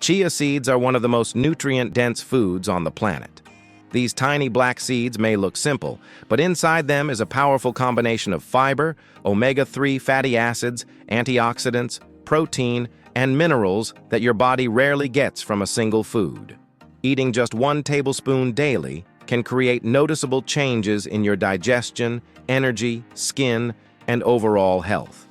Chia seeds are one of the most nutrient-dense foods on the planet. These tiny black seeds may look simple, but inside them is a powerful combination of fiber, omega-3 fatty acids, antioxidants, protein, and minerals that your body rarely gets from a single food. Eating just 1 tablespoon daily can create noticeable changes in your digestion, energy, skin, and overall health.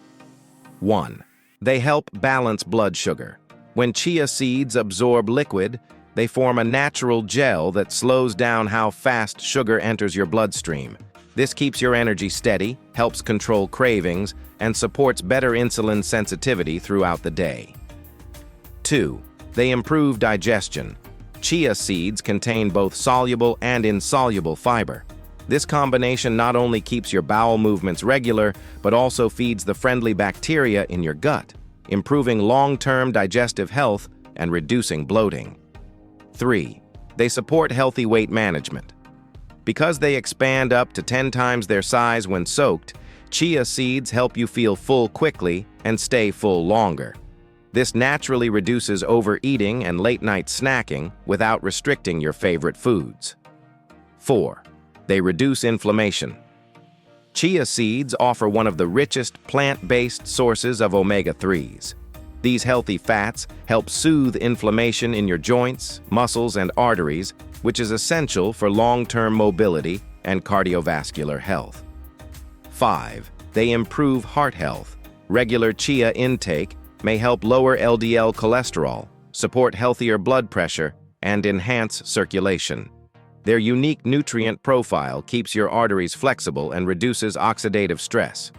1. They help balance blood sugar. When chia seeds absorb liquid, they form a natural gel that slows down how fast sugar enters your bloodstream. This keeps your energy steady, helps control cravings, and supports better insulin sensitivity throughout the day. 2. They improve digestion. Chia seeds contain both soluble and insoluble fiber. This combination not only keeps your bowel movements regular, but also feeds the friendly bacteria in your gut, improving long-term digestive health and reducing bloating. 3. They support healthy weight management. Because they expand up to 10 times their size when soaked, chia seeds help you feel full quickly and stay full longer. This naturally reduces overeating and late-night snacking without restricting your favorite foods. 4. They reduce inflammation. Chia seeds offer one of the richest plant-based sources of omega-3s. These healthy fats help soothe inflammation in your joints, muscles, and arteries, which is essential for long-term mobility and cardiovascular health. 5. They improve heart health. Regular chia intake may help lower LDL cholesterol, support healthier blood pressure, and enhance circulation. Their unique nutrient profile keeps your arteries flexible and reduces oxidative stress.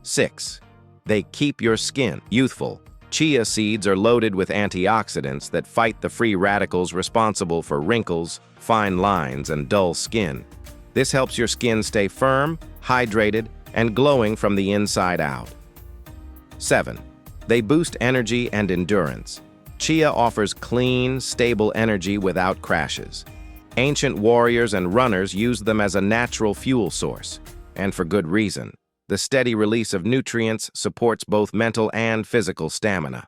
6. They keep your skin youthful. Chia seeds are loaded with antioxidants that fight the free radicals responsible for wrinkles, fine lines, and dull skin. This helps your skin stay firm, hydrated, and glowing from the inside out. 7. They boost energy and endurance. Chia offers clean, stable energy without crashes. Ancient warriors and runners used them as a natural fuel source, and for good reason. The steady release of nutrients supports both mental and physical stamina.